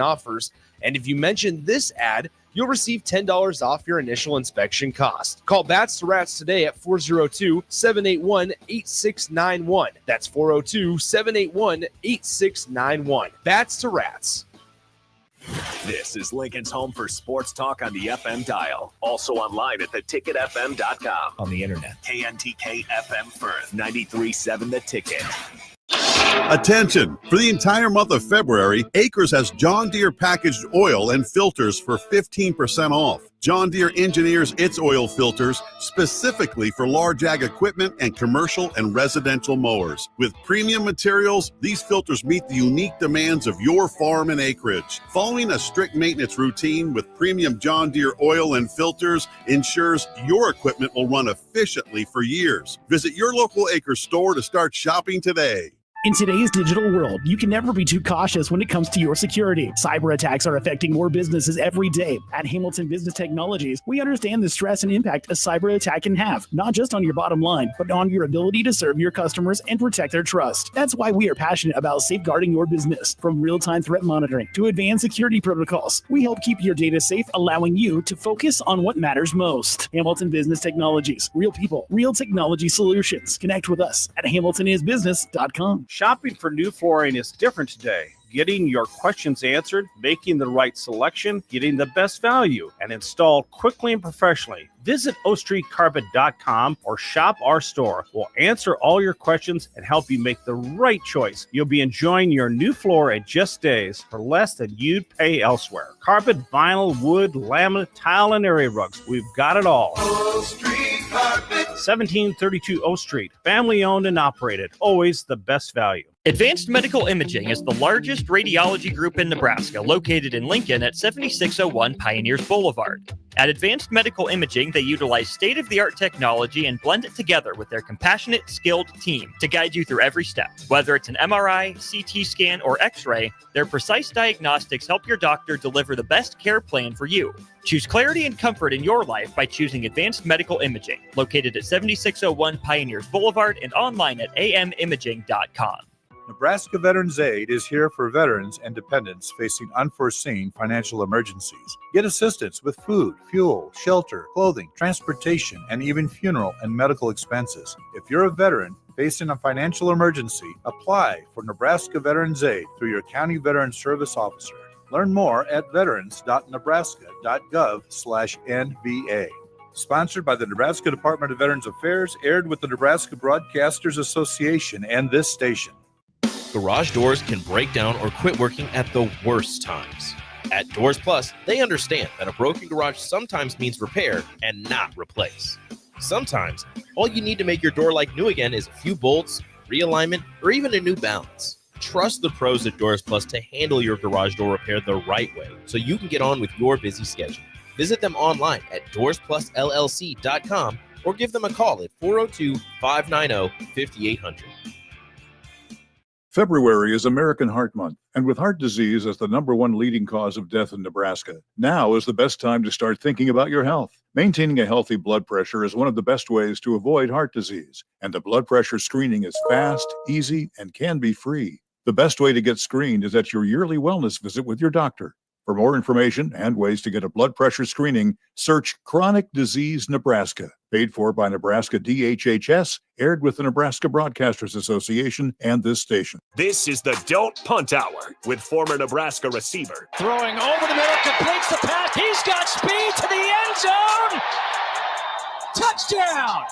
offers. And if you mention this ad, you'll receive $10 off your initial inspection cost. Call Bats to Rats today at 402-781-8691. That's 402-781-8691. Bats to Rats. This is Lincoln's home for sports talk on the FM dial. Also online at theticketfm.com. On the internet. KNTK FM Firth, 93.7 The Ticket. Attention! For the entire month of February, Acres has John Deere packaged oil and filters for 15% off. John Deere engineers its oil filters specifically for large ag equipment and commercial and residential mowers. With premium materials, these filters meet the unique demands of your farm and acreage. Following a strict maintenance routine with premium John Deere oil and filters ensures your equipment will run efficiently for years. Visit your local Acres store to start shopping today. In today's digital world, you can never be too cautious when it comes to your security. Cyber attacks are affecting more businesses every day. At Hamilton Business Technologies, we understand the stress and impact a cyber attack can have, not just on your bottom line, but on your ability to serve your customers and protect their trust. That's why we are passionate about safeguarding your business. From real-time threat monitoring to advanced security protocols, we help keep your data safe, allowing you to focus on what matters most. Hamilton Business Technologies. Real people, real technology solutions. Connect with us at hamiltonisbusiness.com. Shopping for new flooring is different today. Getting your questions answered, making the right selection, getting the best value, and installed quickly and professionally. Visit ostreetcarpet.com or shop our store. We'll answer all your questions and help you make the right choice. You'll be enjoying your new floor in just days for less than you'd pay elsewhere. Carpet, vinyl, wood, laminate, tile, and area rugs. We've got it all. O Street Carpet. 1732 O Street. Family owned and operated. Always the best value. Advanced Medical Imaging is the largest radiology group in Nebraska, located in Lincoln at 7601 Pioneers Boulevard. At Advanced Medical Imaging, they utilize state-of-the-art technology and blend it together with their compassionate, skilled team to guide you through every step. Whether it's an MRI, CT scan, or X-ray, their precise diagnostics help your doctor deliver the best care plan for you. Choose clarity and comfort in your life by choosing Advanced Medical Imaging, located at 7601 Pioneers Boulevard and online at amimaging.com. Nebraska Veterans Aid is here for veterans and dependents facing unforeseen financial emergencies. Get assistance with food, fuel, shelter, clothing, transportation, and even funeral and medical expenses. If you're a veteran facing a financial emergency, apply for Nebraska Veterans Aid through your county veteran service officer. Learn more at veterans.nebraska.gov/NVA. Sponsored by the Nebraska Department of Veterans Affairs, aired with the Nebraska Broadcasters Association and this station. Garage doors can break down or quit working at the worst times. At Doors Plus, they understand that a broken garage sometimes means repair and not replace. Sometimes, all you need to make your door like new again is a few bolts, realignment, or even a new balance. Trust the pros at Doors Plus to handle your garage door repair the right way so you can get on with your busy schedule. Visit them online at doorsplusllc.com or give them a call at 402-590-5800. February is American Heart Month, and with heart disease as the #1 leading cause of death in Nebraska, now is the best time to start thinking about your health. Maintaining a healthy blood pressure is one of the best ways to avoid heart disease, and the blood pressure screening is fast, easy, and can be free. The best way to get screened is at your yearly wellness visit with your doctor. For more information and ways to get a blood pressure screening, search Chronic Disease Nebraska. Paid for by Nebraska DHHS, aired with the Nebraska Broadcasters Association and this station. This is the Don't Punt Hour with former Nebraska receiver. Throwing over the middle, completes the pass. He's got speed to the end zone. Touchdown!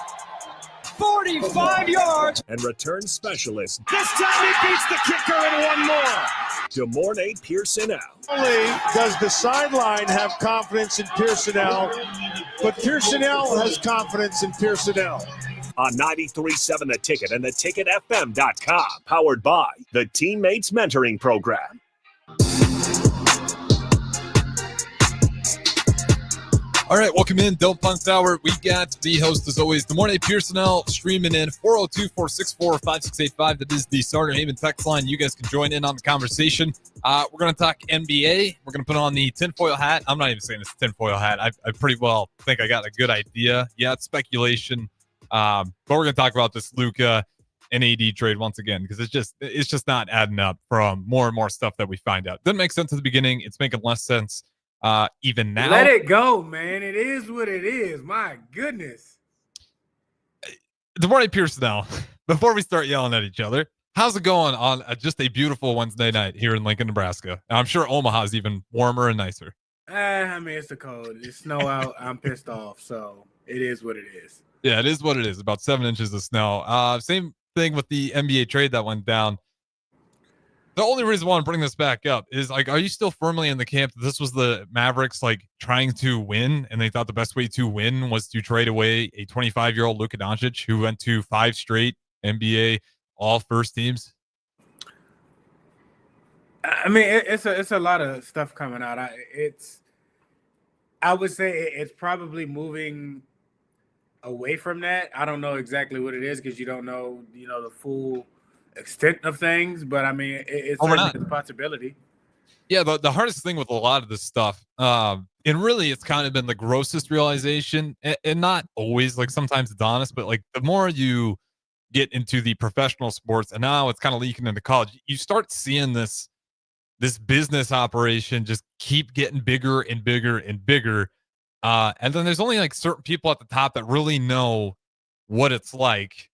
45 yards. And return specialist. This time he beats the kicker and one more. DeMornay Pierson-El. Not only does the sideline have confidence in Pierson-El, but Pierson-El has confidence in Pierson-El. On 93.7 The Ticket and theticketfm.com. Powered by the Teammates Mentoring Program. All right, welcome in. Don't Punt Hour. We got the host, as always, DeMornay Pierson-El, streaming in 402-464-5685. That is the Starter Haven text line. You guys can join in on the conversation. We're going to talk NBA. We're going to put on the tinfoil hat. I'm not even saying it's a tinfoil hat. I pretty well think I got a good idea. Yeah, it's speculation. But we're going to talk about this Luka an AD trade once again, because it's just not adding up from more and more stuff that we find out. Didn't make sense at the beginning. It's making less sense even now. Let it go, man. It is what it is. My goodness. DeMornay Pierson-El, before we start yelling at each other, how's it going on just a beautiful Wednesday night here in Lincoln, Nebraska? I'm sure Omaha's even warmer and nicer. I mean, it's the cold. It's snow out. I'm pissed off. So it is what it is. Yeah, it is what it is. About 7 inches of snow. Same thing with the NBA trade that went down. The only reason I want to bring this back up is, like, are you still firmly in the camp that this was the Mavericks, like, trying to win, and they thought the best way to win was to trade away a 25-year-old Luka Doncic who went to 5 straight NBA all first teams? I mean, it's a lot of stuff coming out. I would say it's probably moving away from that. I don't know exactly what it is because you don't know, the full extent of things. But I mean, it's a possibility. Yeah, the hardest thing with a lot of this stuff, and really it's kind of been the grossest realization, and not always, like sometimes it's honest, but like the more you get into the professional sports, and now it's kind of leaking into college, you start seeing this business operation just keep getting bigger and bigger and bigger. And then there's only like certain people at the top that really know what it's like,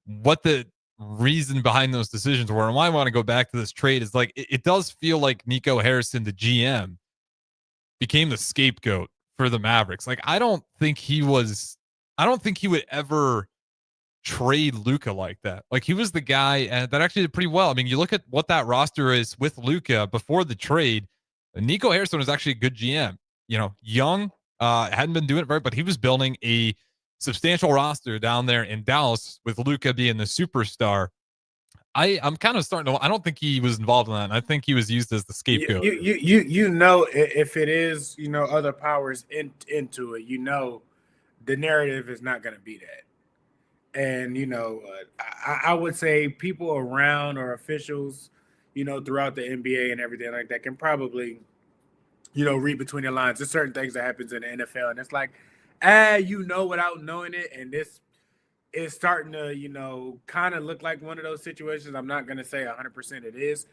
what the reason behind those decisions were. And why I want to go back to this trade is, like, it does feel like Nico Harrison, the GM, became the scapegoat for the Mavericks. Like, I don't think he would ever trade Luka like that. Like, he was the guy that actually did pretty well. I mean, you look at what that roster is with Luka before the trade. Nico Harrison was actually a good GM. Young, hadn't been doing it very, but he was building a substantial roster down there in Dallas with Luka being the superstar. I'm kind of starting to. I don't think he was involved in that. And I think he was used as the scapegoat. If it is, other powers into it, the narrative is not going to be that. And, I would say people around or officials, throughout the NBA and everything like that can probably, read between the lines. There's certain things that happens in the NFL, and it's like, without knowing it. And this is starting to, kind of look like one of those situations. I'm not going to say 100% it is,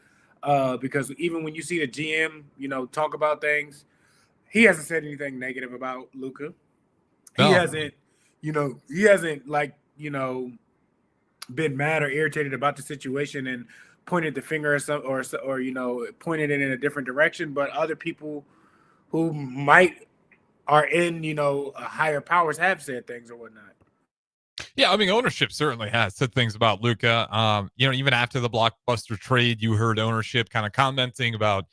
because even when you see the GM, talk about things, he hasn't said anything negative about Luka. No. He hasn't been mad or irritated about the situation and pointed the finger or pointed it in a different direction. But other people who are in, higher powers have said things or whatnot. Yeah, I mean, ownership certainly has said things about Luka. Even after the blockbuster trade, you heard ownership kind of commenting about.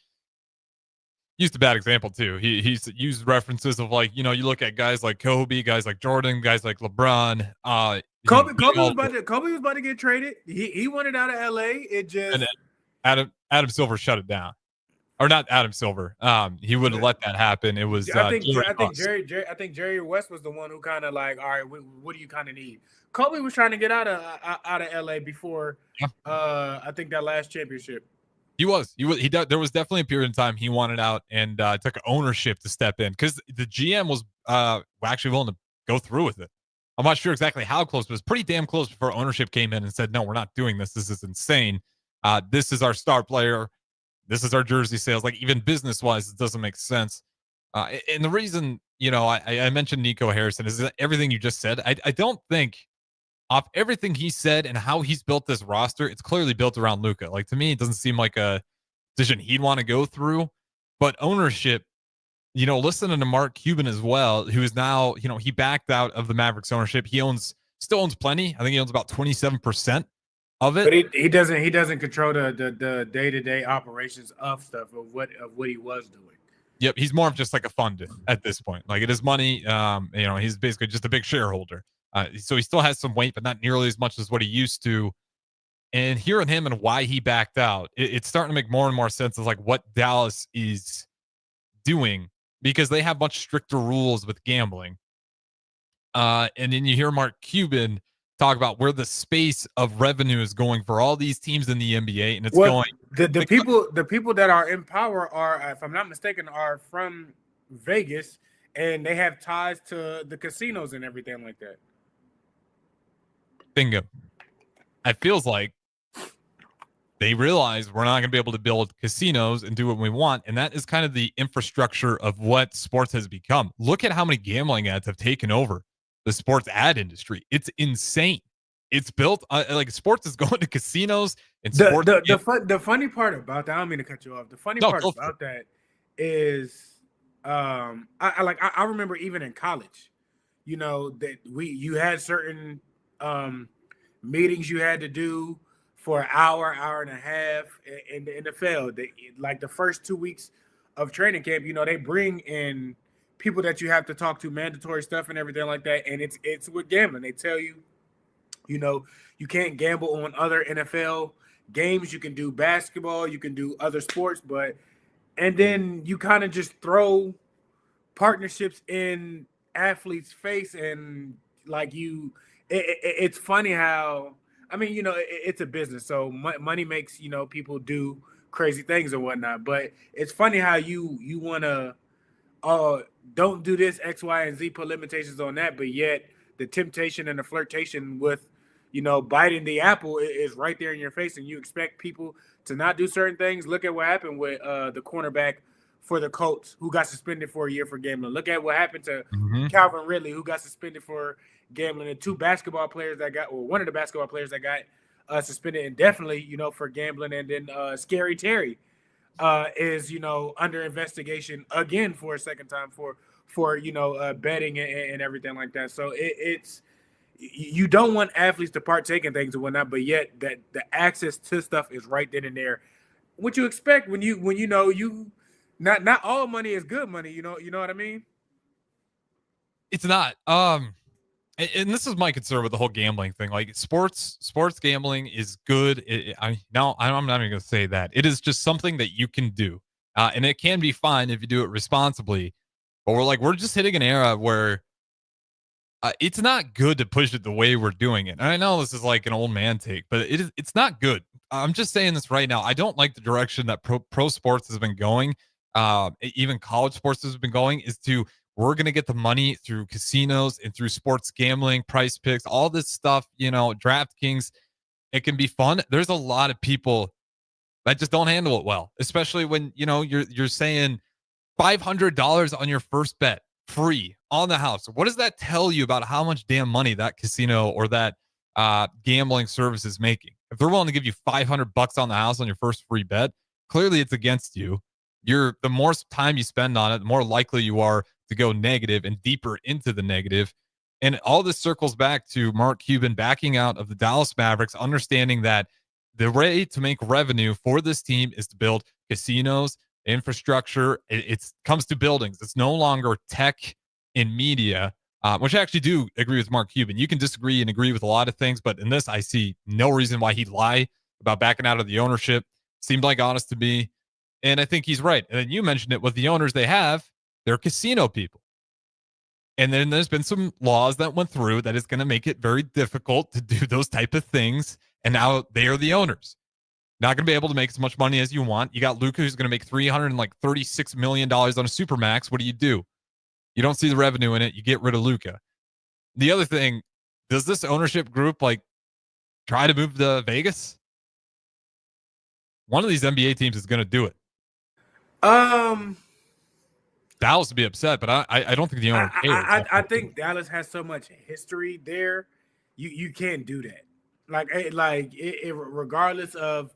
Used a bad example too. He's used references of, like, you look at guys like Kobe, guys like Jordan, guys like LeBron. Kobe was about to get traded. He wanted out of LA. And Adam Silver shut it down, or not Adam Silver. He would have let that happen. It was. I think Jerry West was the one who kind of like, all right, what do you kind of need? Kobe was trying to get out of LA before. Yeah. I think that last championship. He was. There was definitely a period in time he wanted out, and took ownership to step in because the GM was actually willing to go through with it. I'm not sure exactly how close, but it was pretty damn close before ownership came in and said, no, we're not doing this. This is insane. This is our star player. This is our jersey sales. Like, even business-wise, it doesn't make sense. And the reason, I mentioned Nico Harrison is that everything you just said. I don't think, off everything he said and how he's built this roster, it's clearly built around Luka. Like, to me, it doesn't seem like a decision he'd want to go through. But ownership, listening to Mark Cuban as well, who is now, he backed out of the Mavericks ownership. He still owns plenty. I think he owns about 27% of it. But he doesn't control the day-to-day operations of stuff of what he was doing. Yep, he's more of just like a fund at this point. Like, it is money. He's basically just a big shareholder. So he still has some weight, but not nearly as much as what he used to. And hearing him and why he backed out, it's starting to make more and more sense of, like, what Dallas is doing, because they have much stricter rules with gambling. And then you hear Mark Cuban talk about where the space of revenue is going for all these teams in the NBA, and it's going. The people that are in power are, if I'm not mistaken, are from Vegas, and they have ties to the casinos and everything like that. Bingo. it feels like they realize we're not going to be able to build casinos and do what we want. And that is kind of the infrastructure of what sports has become. Look at how many gambling ads have taken over the sports ad industry. It's insane. It's built like sports is going to casinos and sports. The funny part about that, I don't mean to cut you off. The funny part about that is, I remember even in college, that you had certain meetings you had to do for an hour and a half in the NFL. Like the first 2 weeks of training camp, they bring in people that you have to talk to, mandatory stuff and everything like that. And it's with gambling. They tell you, you can't gamble on other NFL games. You can do basketball, you can do other sports, and then you kind of just throw partnerships in athletes' face, and it's funny how, it's a business, so money makes people do crazy things and whatnot. But it's funny how you want to don't do this X, Y, and Z, put limitations on that, but yet the temptation and the flirtation with biting the apple is right there in your face, and you expect people to not do certain things. Look at what happened with the cornerback for the Colts, who got suspended for a year for gambling. Look at what happened to Calvin Ridley, who got suspended for gambling. And one of the basketball players that got suspended indefinitely, for gambling. And then Scary Terry is, under investigation again for a second time for betting and everything like that. So it's, you don't want athletes to partake in things and whatnot, but yet that the access to stuff is right then and there. What you expect when not all money is good money, you know what I mean? It's not. And this is my concern with the whole gambling thing. Like sports gambling is good. I'm not even going to say that. It is just something that you can do, and it can be fine if you do it responsibly. But we're just hitting an era where it's not good to push it the way we're doing it. And I know this is like an old man take, but it's not good. I'm just saying this right now. I don't like the direction that pro sports has been going. Even college sports has been going, we're going to get the money through casinos and through sports gambling, price picks, all this stuff, DraftKings. It can be fun. There's a lot of people that just don't handle it well, especially when, you're saying $500 on your first bet, free on the house. What does that tell you about how much damn money that casino or that gambling service is making? If they're willing to give you $500 on the house on your first free bet, clearly it's against you. The more time you spend on it, the more likely you are to go negative and deeper into the negative. And all this circles back to Mark Cuban backing out of the Dallas Mavericks, understanding that the way to make revenue for this team is to build casinos, infrastructure. It comes to buildings. It's no longer tech and media, which I actually do agree with Mark Cuban. You can disagree and agree with a lot of things, but in this, I see no reason why he'd lie about backing out of the ownership. Seemed like honest to me. And I think he's right. And then you mentioned it with the owners they have, they're casino people. And then there's been some laws that went through that is going to make it very difficult to do those type of things. And now they are the owners. Not going to be able to make as much money as you want. You got Luka, who's going to make $336 million on a Supermax. What do? You don't see the revenue in it. You get rid of Luka. The other thing, does this ownership group try to move to Vegas? One of these NBA teams is going to do it. Dallas would be upset, but I don't think the owner cares. I think Dallas has so much history there. You can't do that. Regardless of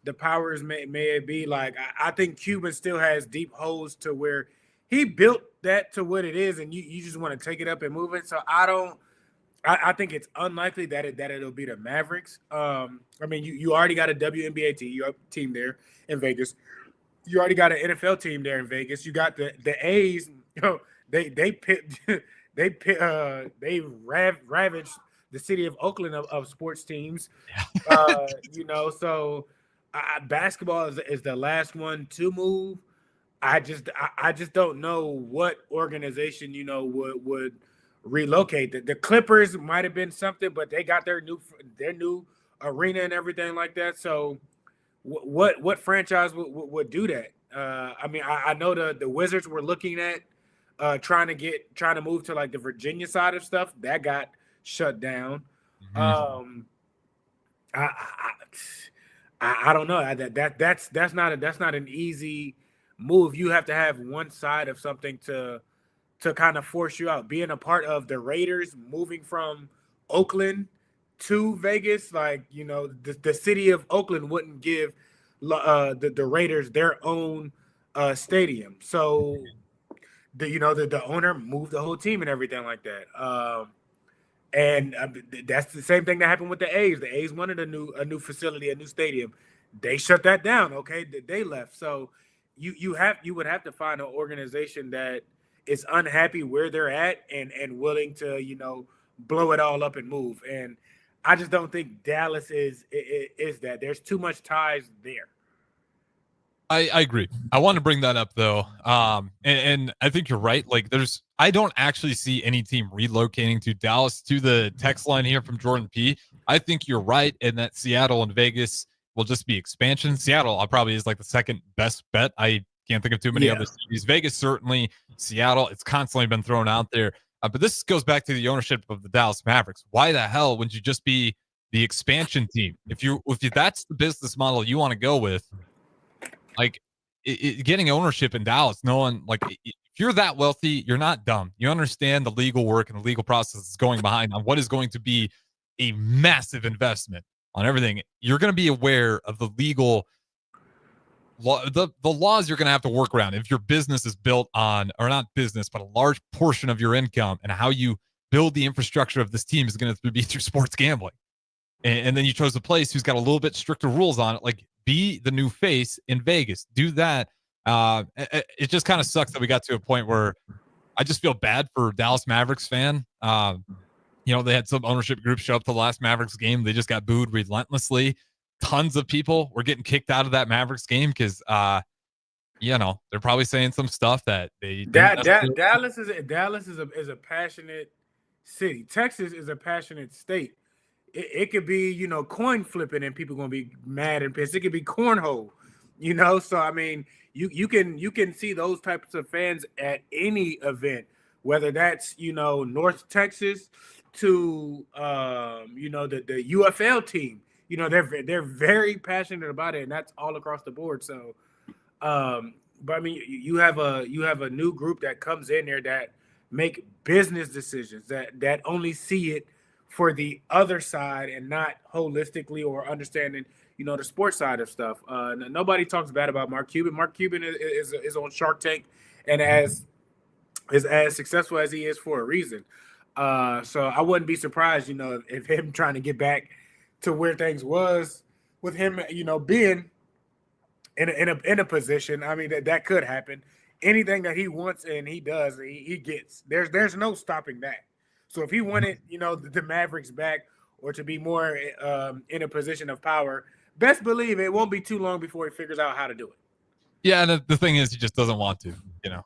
the powers may it be, I think Cuban still has deep holes to where he built that to what it is, and you just want to take it up and move it. So I think it's unlikely that it'll be the Mavericks. You already got a WNBA team there in Vegas. You already got an NFL team there in Vegas. You got the A's. They ravaged the city of Oakland of sports teams. So basketball is the last one to move. I just don't know what organization would relocate. The Clippers might have been something, but they got their new arena and everything like that. So what franchise would do that? I know the Wizards were looking at trying to move to the Virginia side of stuff. That got shut down. I don't know. That's not an easy move. You have to have one side of something to kind of force you out. Being a part of the Raiders, moving from Oakland to Vegas, like, you know, the city of Oakland wouldn't give the Raiders their own stadium. So the owner moved the whole team and everything like that. And that's the same thing that happened with the A's. The A's wanted a new facility, a new stadium. They shut that down. Okay, they left. So you would have to find an organization that is unhappy where they're at and willing to blow it all up and move. And I just don't think Dallas is that. There's too much ties there. I agree. I want to bring that up though. And I think you're right. Like I don't actually see any team relocating to Dallas. To the text line here from Jordan P. I think you're right in that Seattle and Vegas will just be expansion. Seattle probably is like the second best bet. I can't think of too many other cities. Vegas, certainly. Seattle, it's constantly been thrown out there. But this goes back to the ownership of the Dallas Mavericks. Why the hell wouldn't you just be the expansion team? If that's the business model you want to go with, like getting ownership in Dallas, no one, like, if you're that wealthy, you're not dumb. You understand the legal work and the legal process that's going behind on what is going to be a massive investment on everything. You're going to be aware of the legal law, the laws you're going to have to work around if your business is built on, or not business, but a large portion of your income and how you build the infrastructure of this team is going to be through sports gambling. And then you chose a place who's got a little bit stricter rules on it. Like, be the new face in Vegas. Do that. It just kind of sucks that we got to a point where I just feel bad for Dallas Mavericks fan. They had some ownership group show up to the last Mavericks game. They just got booed relentlessly. Tons of people were getting kicked out of that Mavericks game because, they're probably saying some stuff that they. Dallas is a passionate city. Texas is a passionate state. It could be, coin flipping and people going to be mad and pissed. It could be cornhole, So, I mean, you can see those types of fans at any event, whether that's, North Texas to, the UFL team. They're very passionate about it, and that's all across the board. So, but I mean, you have a new group that comes in there that make business decisions that only see it for the other side and not holistically or understanding, the sports side of stuff. Nobody talks bad about Mark Cuban. Mark Cuban is on Shark Tank and is as successful as he is for a reason. So I wouldn't be surprised, if him trying to get back to where things was with him, being in a position. I mean, that could happen. Anything that he wants and he does, he gets. There's no stopping that. So if he wanted, the Mavericks back or to be more in a position of power, best believe it won't be too long before he figures out how to do it. Yeah, and the thing is, he just doesn't want to,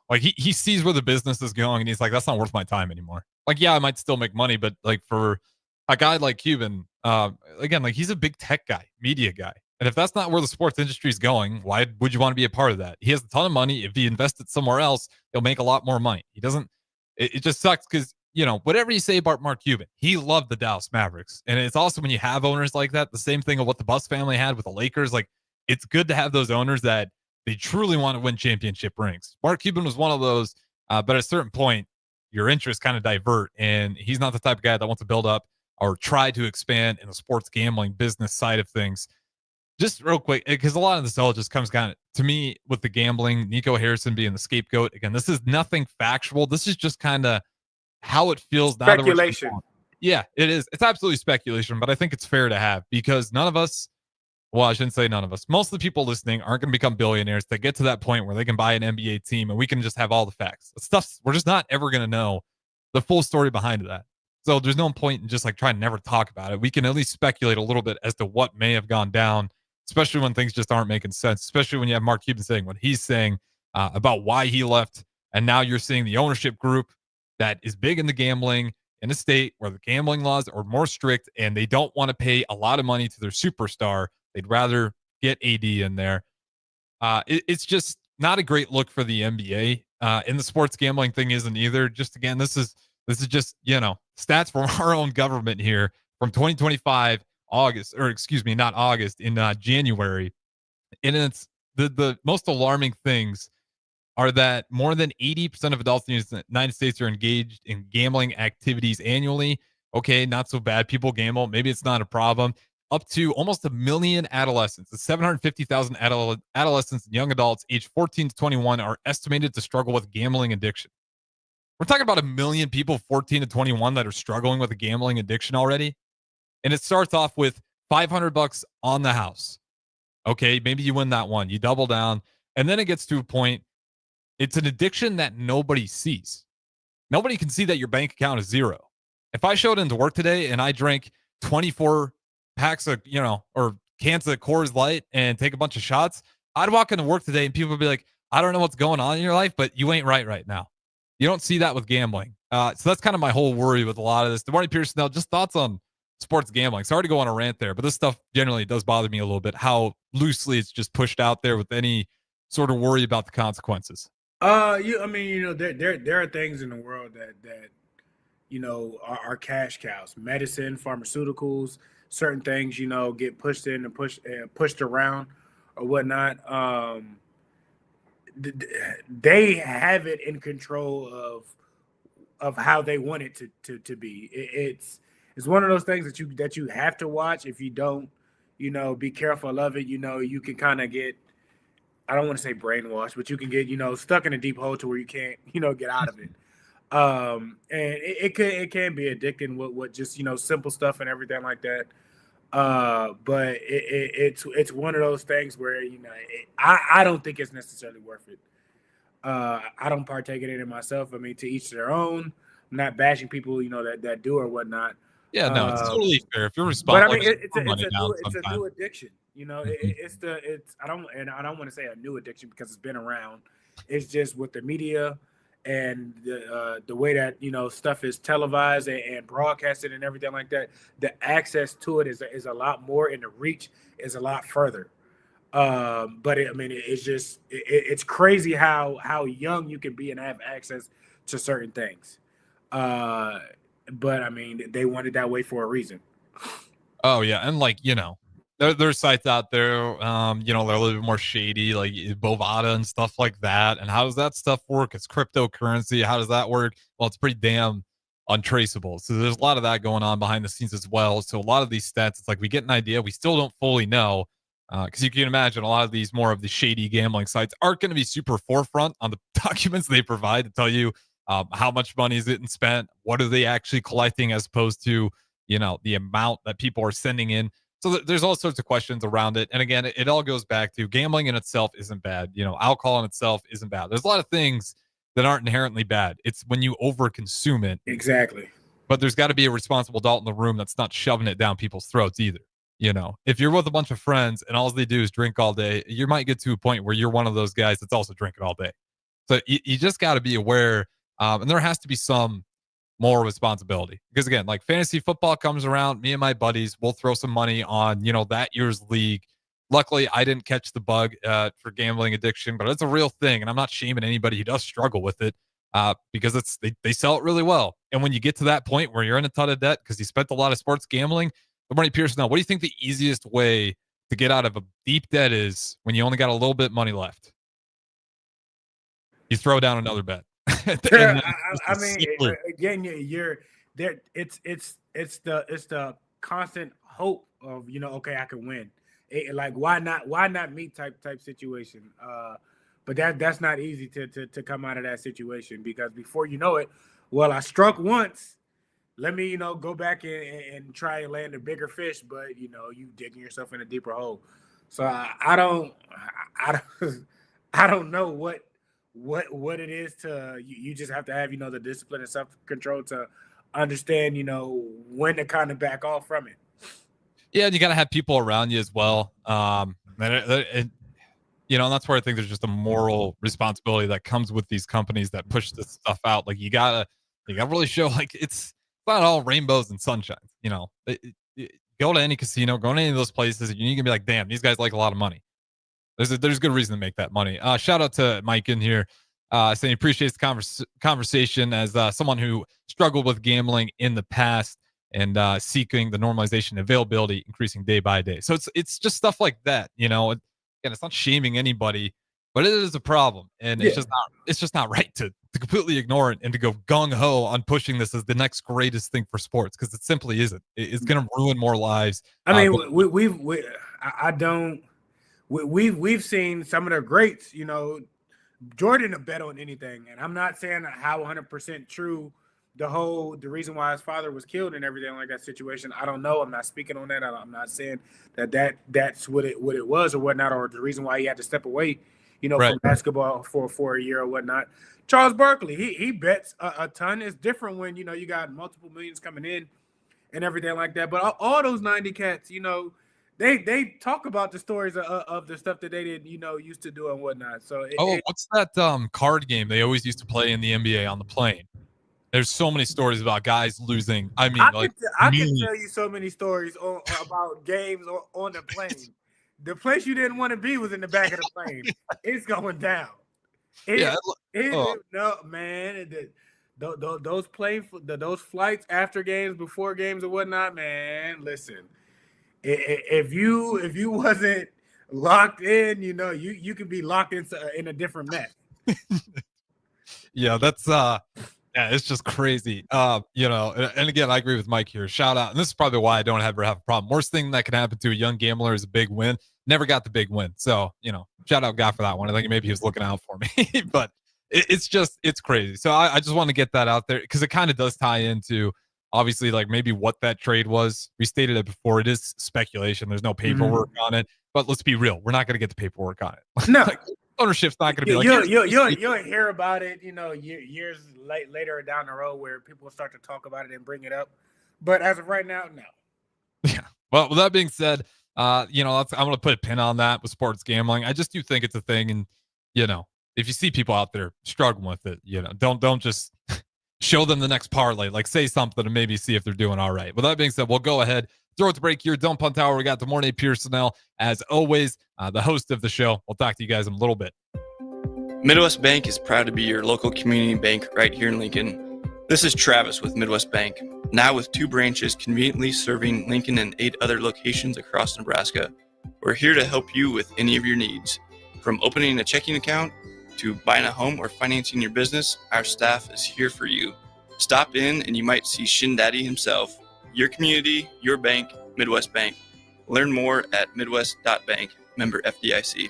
Like, he sees where the business is going, and he's like, that's not worth my time anymore. Like, yeah, I might still make money, but, like, for a guy like Cuban, again, like, he's a big tech guy, media guy. And if that's not where the sports industry is going, why would you want to be a part of that? He has a ton of money. If he invested somewhere else, he'll make a lot more money. He doesn't – it just sucks because – whatever you say about Mark Cuban, he loved the Dallas Mavericks. And it's also when you have owners like that, the same thing of what the Buss family had with the Lakers. Like, it's good to have those owners that they truly want to win championship rings. Mark Cuban was one of those, but at a certain point, your interests kind of divert. And he's not the type of guy that wants to build up or try to expand in the sports gambling business side of things. Just real quick, because a lot of this all just comes kind of to me with the gambling, Nico Harrison being the scapegoat. Again, this is nothing factual. This is just kind of how it feels now. Speculation. Yeah, it is. It's absolutely speculation, but I think it's fair to have because none of us, well, I shouldn't say none of us, most of the people listening aren't going to become billionaires to get to that point where they can buy an NBA team and we can just have all the facts. We're just not ever going to know the full story behind that. So there's no point in just like trying to never talk about it. We can at least speculate a little bit as to what may have gone down, especially when things just aren't making sense, especially when you have Mark Cuban saying what he's saying about why he left. And now you're seeing the ownership group that is big in the gambling in a state where the gambling laws are more strict and they don't want to pay a lot of money to their superstar. They'd rather get AD in there. It's just not a great look for the NBA. And the sports gambling thing isn't either. Just again, this is just, stats from our own government here from 2025 August, or excuse me, not August, in January. And it's the most alarming things are that more than 80% of adults in the United States are engaged in gambling activities annually. Okay, not so bad. People gamble. Maybe it's not a problem. Up to almost 1 million adolescents, 750,000 adolescents and young adults aged 14 to 21 are estimated to struggle with gambling addiction. We're talking about 1 million people 14 to 21 that are struggling with a gambling addiction already. And it starts off with $500 on the house. Okay, maybe you win that one. You double down. And then it gets to a point, it's an addiction that nobody sees. Nobody can see that your bank account is zero. If I showed into work today and I drank 24 packs of, or cans of Coors Light and take a bunch of shots, I'd walk into work today and people would be like, I don't know what's going on in your life, but you ain't right now. You don't see that with gambling. So that's kind of my whole worry with a lot of this. Good morning, Pierson-El. Just thoughts on sports gambling. Sorry to go on a rant there, but this stuff generally does bother me a little bit, how loosely it's just pushed out there with any sort of worry about the consequences. There are things in the world that are cash cows. Medicine, pharmaceuticals, certain things, get pushed in and pushed around or whatnot. They have it in control of how they want it to be. It's one of those things that you have to watch. If you don't, be careful of it. You can kind of get, I don't want to say brainwashed, but you can get, stuck in a deep hole to where you can't, get out of it. And it can be addicting with just, simple stuff and everything like that. But it's one of those things where, I don't think it's necessarily worth it. I don't partake in it myself. I mean, to each their own. I'm not bashing people, that do or whatnot. Yeah, no, it's totally fair. If you're responsible, but I mean, it's a new addiction. I don't want to say a new addiction because it's been around. It's just with the media and the way that stuff is televised and broadcasted and everything like that. The access to it is a lot more, and the reach is a lot further. But it's crazy how young you can be and have access to certain things. But I mean, they want it that way for a reason. Oh yeah, and there's sites out there, they're a little bit more shady, like Bovada and stuff like that. And how does that stuff work? It's cryptocurrency. How does that work? Well, it's pretty damn untraceable. So there's a lot of that going on behind the scenes as well. So a lot of these stats, it's like we get an idea, we still don't fully know. Because you can imagine a lot of these more of the shady gambling sites aren't going to be super forefront on the documents they provide to tell you how much money is getting spent, what are they actually collecting, as opposed to the amount that people are sending in. So there's all sorts of questions around it. And again, it all goes back to gambling in itself isn't bad. Alcohol in itself isn't bad. There's a lot of things that aren't inherently bad. It's when you overconsume it. Exactly. But there's got to be a responsible adult in the room that's not shoving it down people's throats either. If you're with a bunch of friends and all they do is drink all day, you might get to a point where you're one of those guys that's also drinking all day. So you just got to be aware. And there has to be some more responsibility, because again, like fantasy football comes around, me and my buddies will throw some money on, that year's league. Luckily, I didn't catch the bug for gambling addiction, but it's a real thing. And I'm not shaming anybody who does struggle with it because they sell it really well. And when you get to that point where you're in a ton of debt because you spent a lot of sports gambling, good morning, Pierson-El. What do you think the easiest way to get out of a deep debt is when you only got a little bit of money left? You throw down another bet. I mean, again, you're there. It's the constant hope of okay, I can win. Like why not me type situation. But that's not easy to come out of that situation, because before you know it, well, I struck once. Let me go back and try and land a bigger fish, but you digging yourself in a deeper hole. So I don't know what it is to you just have to have the discipline and self-control to understand when to kind of back off from it. Yeah, and you got to have people around you as well. And that's where I think there's just a moral responsibility that comes with these companies that push this stuff out. Like you gotta really show like it's not all rainbows and sunshine. Go to any casino, go to any of those places, and you can be like, damn, these guys like a lot of money. There's good reason to make that money. Shout out to Mike in here saying he appreciates the conversation as someone who struggled with gambling in the past. and seeking the normalization availability, increasing day by day. So it's just stuff like that, Again, it's not shaming anybody, but it is a problem, and it's just not right to completely ignore it and to go gung ho on pushing this as the next greatest thing for sports, because it simply isn't. It's going to ruin more lives. I mean, we've seen some of the greats. Jordan a bet on anything, and I'm not saying how 100% true the reason why his father was killed and everything like that situation. I don't know. I'm not speaking on that. I'm not saying that's what it was or whatnot, or the reason why he had to step away, from basketball for a year or whatnot. Charles Barkley, he bets a ton. It's different when you got multiple millions coming in and everything like that. But all those 90 cats, they talk about the stories of the stuff that they did, used to do and whatnot. So what's that card game they always used to play in the NBA on the plane? There's so many stories about guys losing. I mean, I can tell you so many stories about games on the plane. The place you didn't want to be was in the back of the plane. It's going down. No, man. Those flights after games, before games, and whatnot, man. Listen, if you wasn't locked in, you could be locked in a different mess. Yeah, that's it's just crazy. And again, I agree with Mike here. Shout out, and this is probably why I don't ever have a problem. Worst thing that can happen to a young gambler is a big win. Never got the big win, so shout out God for that one. I think maybe he was looking out for me, but it's crazy. So I just want to get that out there because it kind of does tie into obviously like maybe what that trade was. We stated it before. It is speculation. There's no paperwork on it, but let's be real. We're not going to get the paperwork on it. No. Ownership's not going to be you'll hear about it, years later down the road where people start to talk about it and bring it up. But as of right now, no. Yeah. Well, with that being said, I'm going to put a pin on that with sports gambling. I just do think it's a thing, and if you see people out there struggling with it, don't just show them the next parlay. Like say something and maybe see if they're doing all right. With that being said, we'll go ahead. Throw it to break here. Don't Punt Hour. We got DeMornay Pierson-El, as always, the host of the show. We'll talk to you guys in a little bit. Midwest Bank is proud to be your local community bank right here in Lincoln. This is Travis with Midwest Bank, now with 2 branches conveniently serving Lincoln and 8 other locations across Nebraska. We're here to help you with any of your needs. From opening a checking account to buying a home or financing your business, our staff is here for you. Stop in and you might see Shin Daddy himself. Your community, your bank, Midwest Bank. Learn more at midwest.bank, member FDIC.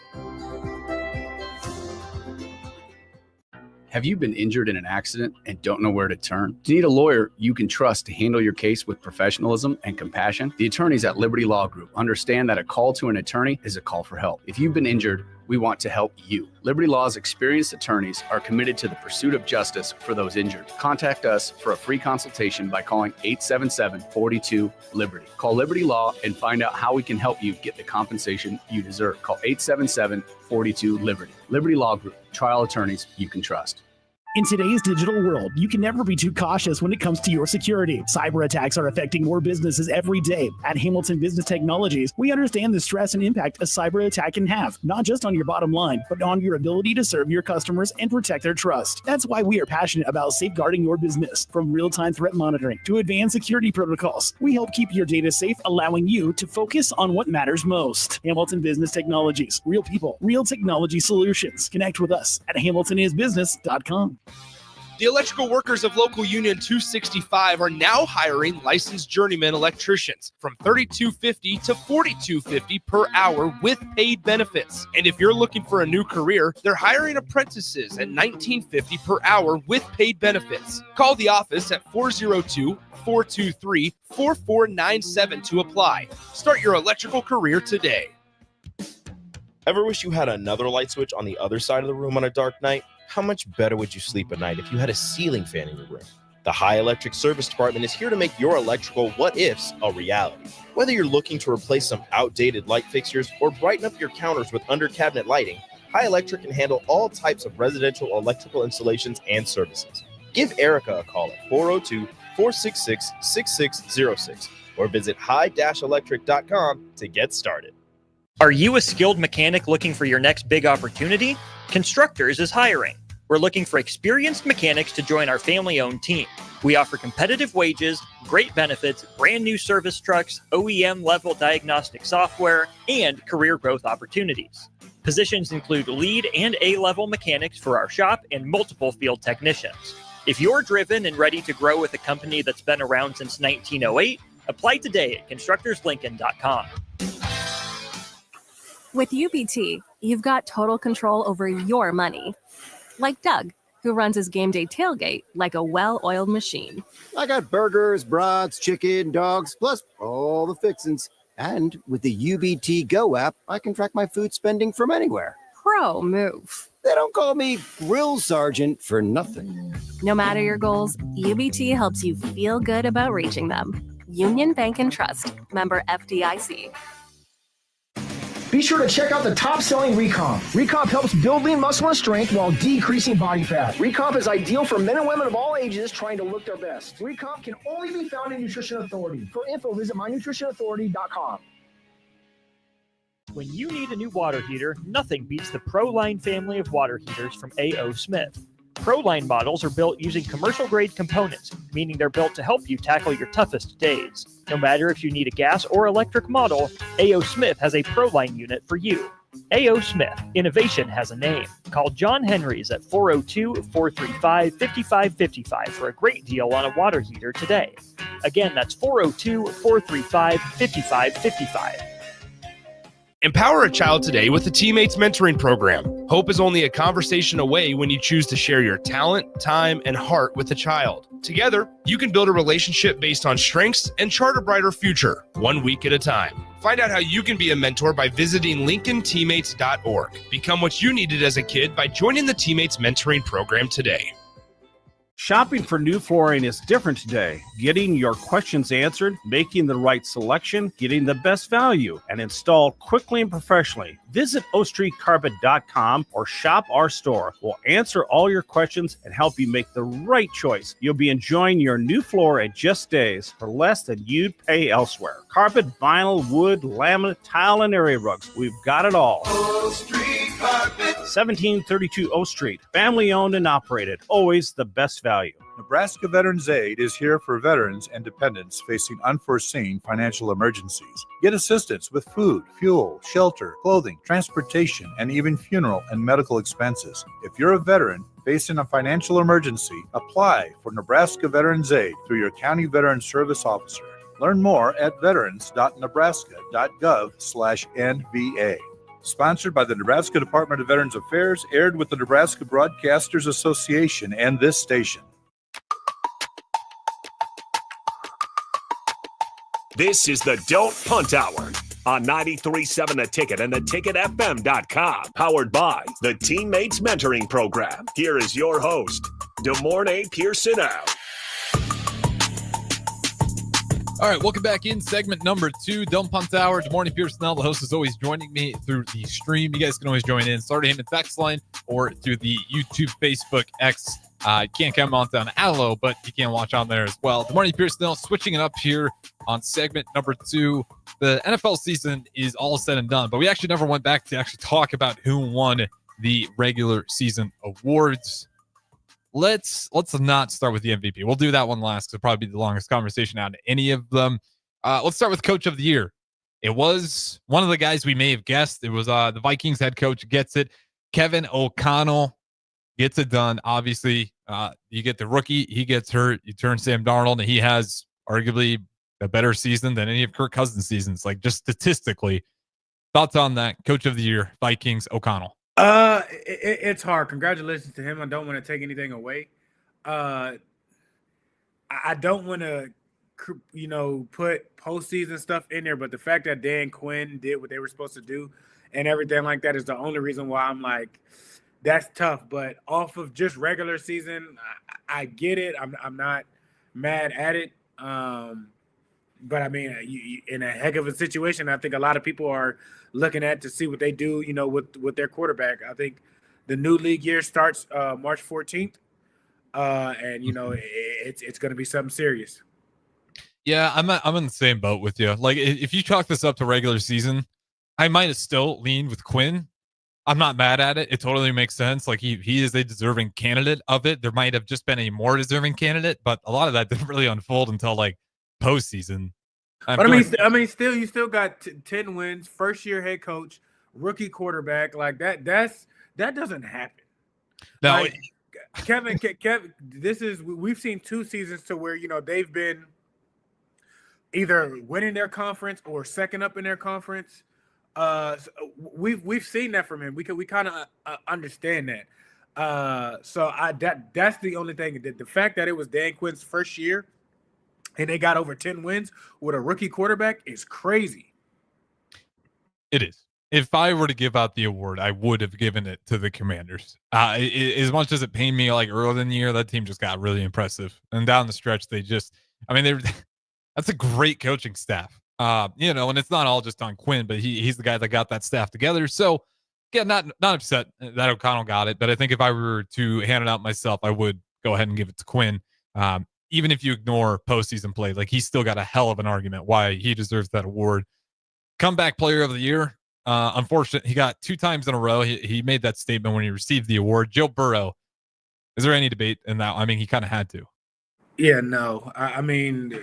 Have you been injured in an accident and don't know where to turn? Do you need a lawyer you can trust to handle your case with professionalism and compassion? The attorneys at Liberty Law Group understand that a call to an attorney is a call for help. If you've been injured, we want to help you. Liberty Law's experienced attorneys are committed to the pursuit of justice for those injured. Contact us for a free consultation by calling 877-42-LIBERTY. Call Liberty Law and find out how we can help you get the compensation you deserve. Call 877-42-LIBERTY. Liberty Law Group, trial attorneys you can trust. In today's digital world, you can never be too cautious when it comes to your security. Cyber attacks are affecting more businesses every day. At Hamilton Business Technologies, we understand the stress and impact a cyber attack can have, not just on your bottom line, but on your ability to serve your customers and protect their trust. That's why we are passionate about safeguarding your business. From real-time threat monitoring to advanced security protocols, we help keep your data safe, allowing you to focus on what matters most. Hamilton Business Technologies. Real people, real technology solutions. Connect with us at hamiltonisbusiness.com. The electrical workers of Local Union 265 are now hiring licensed journeyman electricians from $32.50 to $42.50 per hour with paid benefits. And if you're looking for a new career, they're hiring apprentices at $19.50 per hour with paid benefits. Call the office at 402-423-4497 to apply. Start your electrical career today. Ever wish you had another light switch on the other side of the room on a dark night? How much better would you sleep at night if you had a ceiling fan in your room? The High Electric Service Department is here to make your electrical what-ifs a reality. Whether you're looking to replace some outdated light fixtures or brighten up your counters with under-cabinet lighting, High Electric can handle all types of residential electrical installations and services. Give Erica a call at 402-466-6606 or visit high-electric.com to get started. Are you a skilled mechanic looking for your next big opportunity? Constructors is hiring. We're looking for experienced mechanics to join our family-owned team. We offer competitive wages, great benefits, brand new service trucks, OEM-level diagnostic software, and career growth opportunities. Positions include lead and A-level mechanics for our shop and multiple field technicians. If you're driven and ready to grow with a company that's been around since 1908, apply today at constructorslincoln.com. With UBT, you've got total control over your money. Like Doug, who runs his game day tailgate like a well-oiled machine. I got burgers, brats, chicken, dogs, plus all the fixins. And with the UBT Go app, I can track my food spending from anywhere. Pro move. They don't call me Grill Sergeant for nothing. No matter your goals, UBT helps you feel good about reaching them. Union Bank and Trust. Member FDIC. Be sure to check out the top-selling Recomp. Recomp helps build lean muscle and strength while decreasing body fat. Recomp is ideal for men and women of all ages trying to look their best. Recomp can only be found in Nutrition Authority. For info, visit mynutritionauthority.com. When you need a new water heater, nothing beats the ProLine family of water heaters from A.O. Smith. ProLine models are built using commercial-grade components, meaning they're built to help you tackle your toughest days. No matter if you need a gas or electric model, A.O. Smith has a ProLine unit for you. A.O. Smith, innovation has a name. Call John Henry's at 402-435-5555 for a great deal on a water heater today. Again, that's 402-435-5555. Empower a child today with the Teammates Mentoring Program. Hope is only a conversation away when you choose to share your talent, time, and heart with a child. Together, you can build a relationship based on strengths and chart a brighter future, 1 week at a time. Find out how you can be a mentor by visiting LincolnTeammates.org. Become what you needed as a kid by joining the Teammates Mentoring Program today. Shopping for new flooring is different today. Getting your questions answered, making the right selection, getting the best value, and installed quickly and professionally. Visit OakStreetCarpet.com or shop our store. We'll answer all your questions and help you make the right choice. You'll be enjoying your new floor in just days for less than you'd pay elsewhere. Carpet, vinyl, wood, laminate, tile, and area rugs. We've got it all. Oak Street Carpet. 1732 O Street. Family owned and operated. Always the best value. Nebraska Veterans Aid is here for veterans and dependents facing unforeseen financial emergencies. Get assistance with food, fuel, shelter, clothing, transportation, and even funeral and medical expenses. If you're a veteran facing a financial emergency, apply for Nebraska Veterans Aid through your county veteran service officer. Learn more at veterans.nebraska.gov/NVA. Sponsored by the Nebraska Department of Veterans Affairs, aired with the Nebraska Broadcasters Association and this station. This is the Don't Punt Hour on 93.7 The Ticket and theticketfm.com. Powered by the Teammates Mentoring Program. Here is your host, Pierson-El. All right, welcome back in segment number 2, Don't Punt Hour. Pierson-El, the host, is always joining me through the stream. You guys can always join in. Start a him text line or through the YouTube, Facebook, X. You can't come on down Allo, but you can watch on there as well. Pierson-El, switching it up here on segment number 2. The NFL season is all said and done, but we actually never went back to actually talk about who won the regular season awards. Let's not start with the MVP. We'll do that one last because it'll probably be the longest conversation out of any of them. Let's start with Coach of the Year. It was one of the guys we may have guessed. It was the Vikings head coach gets it. Kevin O'Connell gets it done. Obviously, you get the rookie. He gets hurt. You turn Sam Darnold, and he has arguably a better season than any of Kirk Cousins' seasons. Like, just statistically. Thoughts on that? Coach of the Year, Vikings, O'Connell. It's hard. Congratulations to him. I don't want to take anything away. I don't want to, put postseason stuff in there, but the fact that Dan Quinn did what they were supposed to do and everything like that is the only reason why I'm like, that's tough. But off of just regular season, I get it. I'm not mad at it. But I mean, in a heck of a situation, I think a lot of people are looking at to see what they do, with their quarterback. I think the new league year starts March 14th, and it's going to be something serious. Yeah, I'm in the same boat with you. Like, if you chalk this up to regular season, I might have still leaned with Quinn, I'm not mad at it. It totally makes sense. Like he is a deserving candidate of it. There might have just been a more deserving candidate, but a lot of that didn't really unfold until like postseason. But I mean, still, you still got 10 wins, first year head coach, rookie quarterback. Like that doesn't happen. No, like, Kevin, we've seen 2 seasons to where they've been either winning their conference or second up in their conference. We've seen that from him. We kind of understand that. So that's the only thing. The fact that it was Dan Quinn's first year and they got over 10 wins with a rookie quarterback is crazy. It is. If I were to give out the award, I would have given it to the Commanders. As much as it pained me like early in the year, that team just got really impressive. And down the stretch, that's a great coaching staff. And it's not all just on Quinn, but he's the guy that got that staff together. So, yeah, not upset that O'Connell got it. But I think if I were to hand it out myself, I would go ahead and give it to Quinn. Even if you ignore postseason play, like he's still got a hell of an argument why he deserves that award. Comeback player of the year. Unfortunately, he got 2 times in a row. He made that statement when he received the award. Joe Burrow. Is there any debate in that? I mean, he kind of had to. Yeah, no. I mean,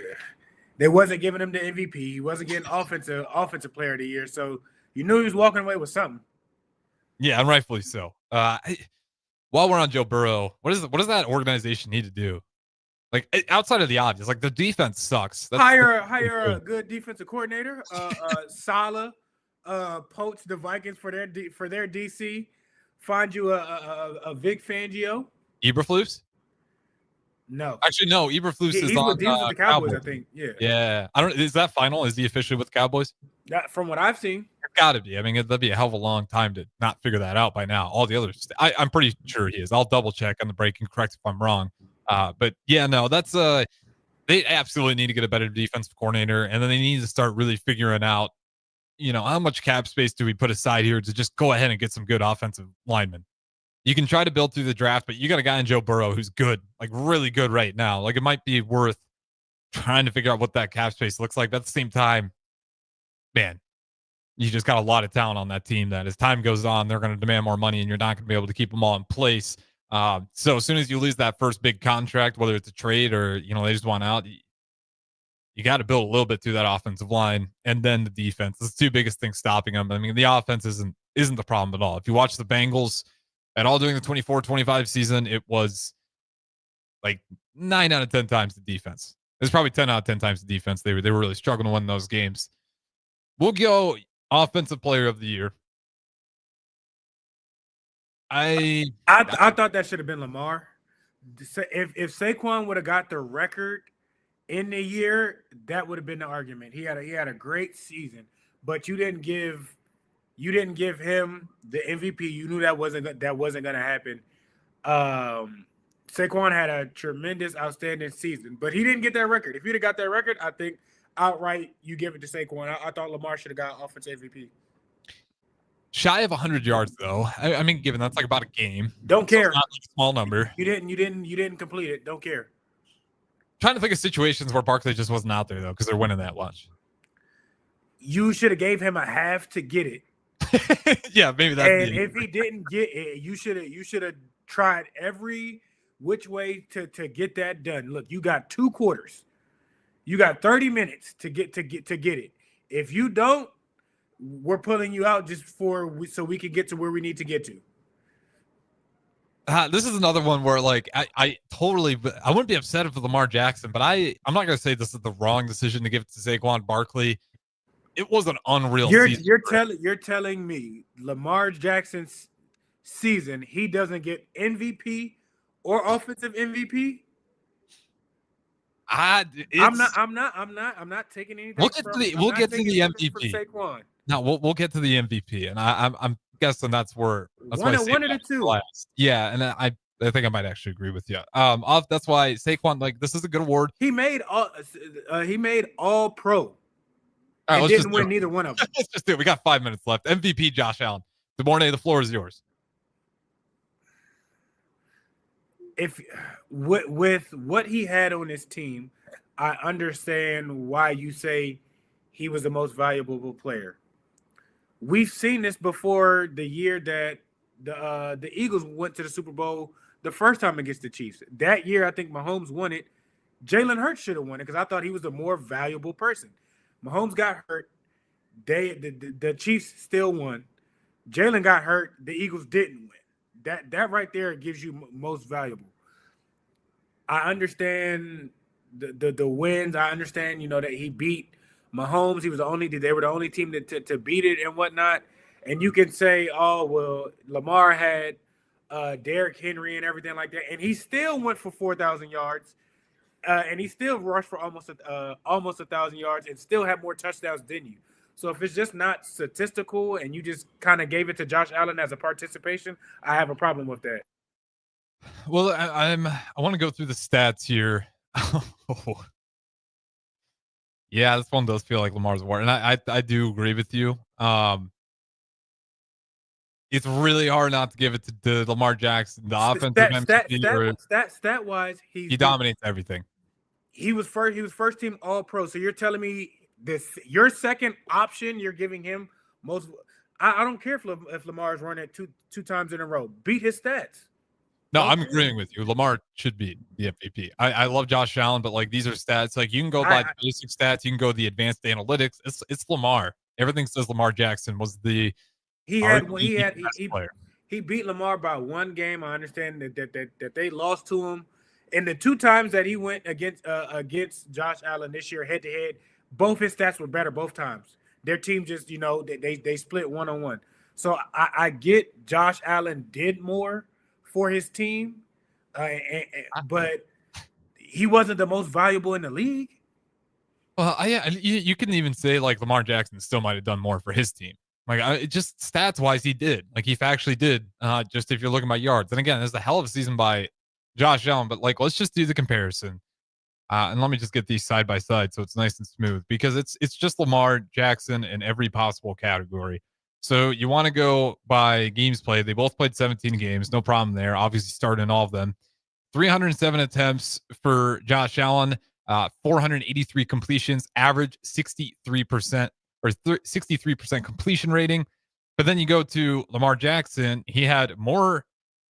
they wasn't giving him the MVP. He wasn't getting offensive player of the year. So you knew he was walking away with something. Yeah, and rightfully so. While we're on Joe Burrow, what does that organization need to do? Like outside of the obvious, like the defense sucks. Hire a good defensive coordinator. Saleh, poach the Vikings for their DC. Find you a Vic Fangio. Eberflus? No, actually, no. Eberflus is on with the Cowboys, I think. Yeah. I don't. Is that final? Is he officially with the Cowboys? From what I've seen, it's got to be. I mean, that'd be a hell of a long time to not figure that out by now. All the others, I'm pretty sure he is. I'll double check on the break and correct if I'm wrong. But yeah, no, that's they absolutely need to get a better defensive coordinator, and then they need to start really figuring out, how much cap space do we put aside here to just go ahead and get some good offensive linemen. You can try to build through the draft, but you got a guy in Joe Burrow who's good, like really good right now. Like it might be worth trying to figure out what that cap space looks like. But at the same time, man, you just got a lot of talent on that team that as time goes on, they're going to demand more money and you're not going to be able to keep them all in place. So as soon as you lose that first big contract, whether it's a trade or, they just want out, you got to build a little bit through that offensive line and then the defense. That's the 2 biggest things stopping them. I mean, the offense isn't the problem at all. If you watch the Bengals at all during the 24-25 season, it was like 9 out of 10 times the defense. It was probably 10 out of 10 times the defense. They were really struggling to win those games. We'll go offensive player of the year. I thought that should have been Lamar. If Saquon would have got the record in the year, that would have been the argument. He had a great season, but you didn't give him the MVP. You knew that wasn't going to happen. Saquon had a tremendous, outstanding season, but he didn't get that record. If he'd have got that record, I think outright you give it to Saquon. I thought Lamar should have got offensive MVP. Shy of 100 yards, though. I mean, given that's like about a game. Don't care. So not like a small number. You didn't complete it. Don't care. Trying to think of situations where Barkley just wasn't out there though, because they're winning that much. You should have gave him a half to get it. Yeah, maybe that. And if he didn't get it, you should have tried every which way to get that done. Look, you got 2 quarters. You got 30 minutes to get it. If you don't, we're pulling you out just so we can get to where we need to get to. This is another one where like I wouldn't be upset if Lamar Jackson, but I'm not gonna say this is the wrong decision to give it to Saquon Barkley. It was an unreal season. You're telling me Lamar Jackson's season he doesn't get MVP or offensive MVP? I'm not taking anything. We'll get to the MVP. Saquon. No, we'll get to the MVP, and I'm guessing that's where one of the 2. Last. Yeah, and I think I might actually agree with you. That's why Saquon, like, this is a good award. He made all pro. All right, and didn't win neither one of them. Let's just do it. We got 5 minutes left. MVP Josh Allen. DeMornay, the floor is yours. If with what he had on his team, I understand why you say he was the most valuable player. We've seen this before the year that the Eagles went to the Super Bowl the first time against the Chiefs. That year, I think Mahomes won it. Jalen Hurts should have won it because I thought he was a more valuable person. Mahomes got hurt. The Chiefs still won. Jalen got hurt. The Eagles didn't win. That right there gives you most valuable. I understand the wins. I understand, that he beat Mahomes. They were the only team to beat it and whatnot. And you can say, oh, well, Lamar had Derrick Henry and everything like that. And he still went for 4,000 yards. And he still rushed for almost 1,000 yards and still had more touchdowns than you. So if it's just not statistical and you just kind of gave it to Josh Allen as a participation, I have a problem with that. Well, I want to go through the stats here. Yeah, this one does feel like Lamar's war, and I do agree with you. It's really hard not to give it to Lamar Jackson, the offensive Stat wise, he dominates everything. He was first team All Pro. So you're telling me your second option, you're giving him most. I don't care if Lamar's running it two times in a row. Beat his stats. No, I'm agreeing with you. Lamar should be the MVP. I love Josh Allen, but like these are stats. Like you can go by the basic stats, you can go the advanced analytics. It's Lamar. Everything says Lamar Jackson was the he beat Lamar by one game. I understand that they lost to him. And the two times that he went against Josh Allen this year head to head, both his stats were better both times. Their team just, they split 1-on-1. So I get Josh Allen did more for his team, but he wasn't the most valuable in the league. Well, you can even say like Lamar Jackson still might have done more for his team. Like just stats wise, he did. Like he actually did. Just if you're looking at yards, and again, there's a hell of a season by Josh Allen. But like, let's just do the comparison, and let me just get these side by side so it's nice and smooth because it's just Lamar Jackson in every possible category. So you want to go by games played. They both played 17 games. No problem there. Obviously started in all of them. 307 attempts for Josh Allen, 483 completions, average 63% or 63% completion rating. But then you go to Lamar Jackson. He had more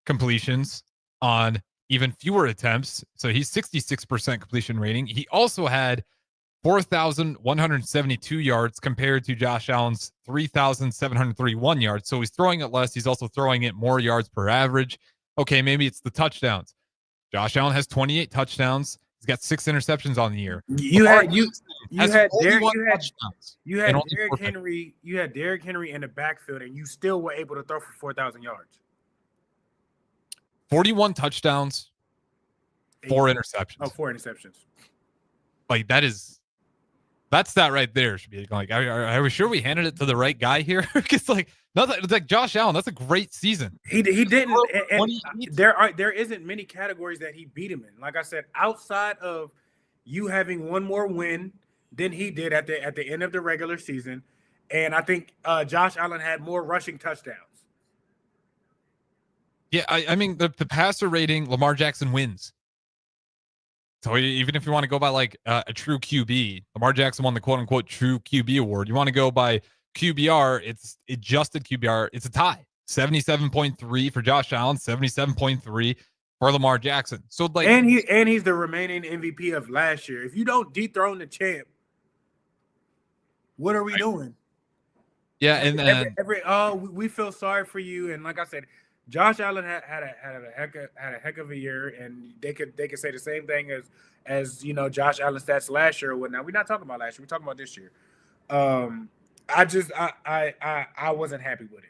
completions on even fewer attempts. So he's 66% completion rating. He also had 4,172 yards compared to Josh Allen's 3,731 yards. So he's throwing it less. He's also throwing it more yards per average. Okay, maybe it's the touchdowns. Josh Allen has 28 touchdowns. He's got 6 interceptions on the year. You had Derrick Henry in the backfield, and you still were able to throw for 4,000 yards. 41 touchdowns, 4 interceptions. Oh, 4 interceptions. Like that's that right there. Should be like, are we sure we handed it to the right guy here? Because like nothing. It's like Josh Allen. That's a great season. He didn't. And there isn't many categories that he beat him in. Like I said, outside of you having one more win than he did at the end of the regular season, and I think Josh Allen had more rushing touchdowns. Yeah, I mean the passer rating, Lamar Jackson wins. So even if you want to go by like a true QB, Lamar Jackson won the quote unquote true QB award. You want to go by QBR, it's adjusted QBR. It's a tie. 77.3 for Josh Allen, 77.3 for Lamar Jackson. So like, and he's the remaining MVP of last year. If you don't dethrone the champ, what are we doing? Yeah, and then we feel sorry for you. And like I said, Josh Allen had a heck of a year, and they could say the same thing as Josh Allen's stats last year or whatnot. We're not talking about last year. We're talking about this year. I wasn't happy with it.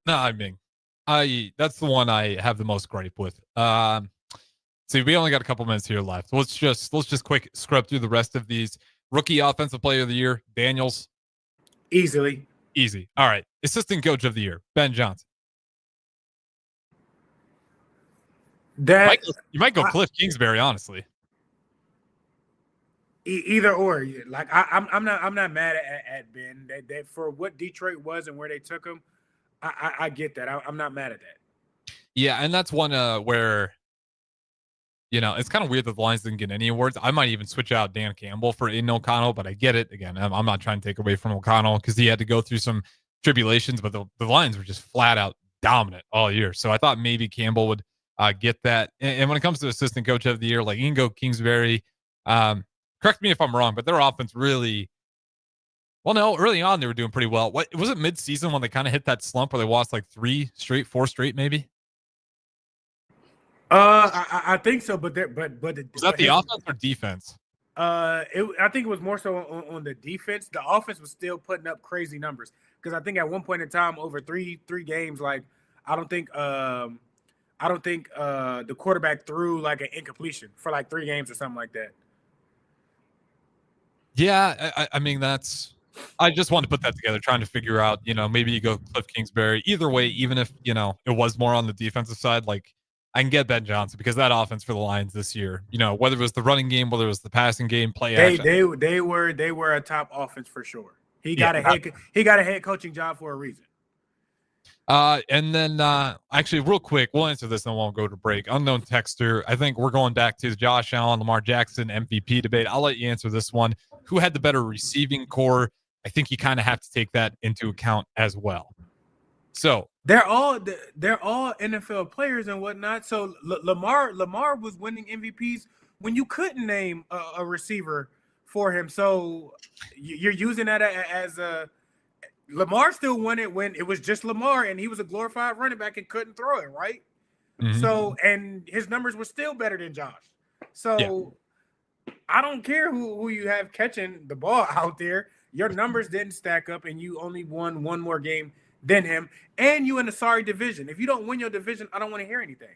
No, I mean, that's the one I have the most gripe with. See, we only got a couple minutes here left. Let's just quick scrub through the rest of these. Rookie Offensive Player of the Year, Daniels. Easy. All right. Assistant Coach of the Year, Ben Johnson. You might go Cliff Kingsbury, honestly. Either or, like I'm not mad at Ben. That for what Detroit was and where they took him, I get that. I'm not mad at that. Yeah, and that's one where it's kind of weird that the Lions didn't get any awards. I might even switch out Dan Campbell for Aiden O'Connell, but I get it. Again, I'm not trying to take away from O'Connell because he had to go through some tribulations, but the Lions were just flat out dominant all year. So I thought maybe Campbell would get that. And when it comes to assistant coach of the year, like Ingo Kingsbury, correct me if I'm wrong, but their offense really, well, no, early on they were doing pretty well. What was it mid-season when they kind of hit that slump where they lost like 4 straight, maybe? I think so, but was that the offense or defense? I think it was more so on the defense. The offense was still putting up crazy numbers because I think at one point in time over three games, like I don't think the quarterback threw like an incompletion for like 3 games or something like that. Yeah, I mean I just wanted to put that together, trying to figure out, maybe you go Cliff Kingsbury. Either way, even if it was more on the defensive side, like I can get Ben Johnson because that offense for the Lions this year, whether it was the running game, whether it was the passing game, action. They were a top offense for sure. He got a head coaching job for a reason. And then actually real quick, we'll answer this and then we'll go to break. Unknown texter, I think we're going back to the Josh Allen, Lamar Jackson MVP debate. I'll let you answer this one. Who had the better receiving core? I think you kind of have to take that into account as well. So they're all NFL players and whatnot. So Lamar was winning MVPs when you couldn't name a receiver for him. So you're using that as a Lamar still won it when it was just Lamar and he was a glorified running back and couldn't throw it, right? Mm-hmm. So and his numbers were still better than Josh. So I don't care who you have catching the ball out there. Your numbers didn't stack up and you only won one more game than him. And you in a sorry division. If you don't win your division, I don't want to hear anything.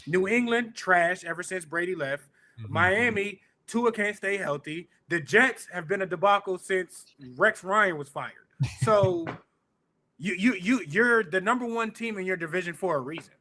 New England, trash ever since Brady left. Mm-hmm. Miami, Tua can't stay healthy. The Jets have been a debacle since Rex Ryan was fired. So you're the number one team in your division for a reason.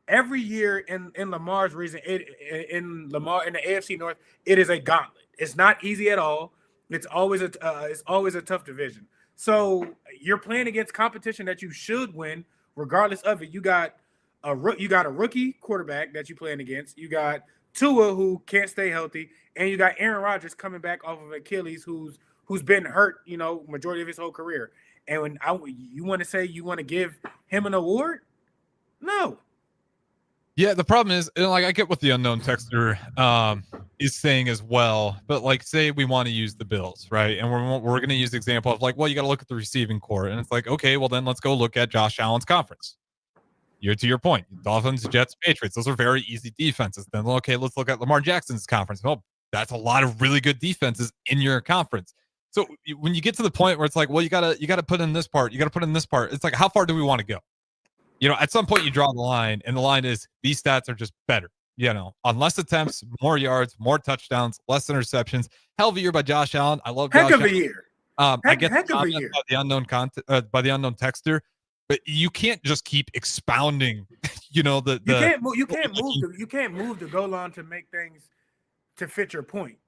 Every year in Lamar's reason, in the AFC North, it is a gauntlet. It's not easy at all. It's always a tough division. So you're playing against competition that you should win, regardless of it. You got a rookie quarterback that you're playing against. You got Tua who can't stay healthy, and you got Aaron Rodgers coming back off of Achilles who's been hurt, majority of his whole career. And when you want to say you want to give him an award, no. Yeah, the problem is, I get what the unknown texter is saying as well, but say we want to use the Bills, right? And we're going to use the example of you got to look at the receiving core, and it's okay, well then let's go look at Josh Allen's conference. To your point, Dolphins, Jets, Patriots, those are very easy defenses. Then okay, let's look at Lamar Jackson's conference. Oh, that's a lot of really good defenses in your conference. So when you get to the point where it's you gotta put in this part, you gotta put in this part. It's how far do we want to go? At some point you draw the line, and the line is these stats are just better. On less attempts, more yards, more touchdowns, less interceptions. Hell of a year by Josh Allen. I love Josh Allen. Heck of a year. I get the comment by the unknown by the unknown texter, but you can't just keep expounding. You can't move the goal line to make things to fit your point.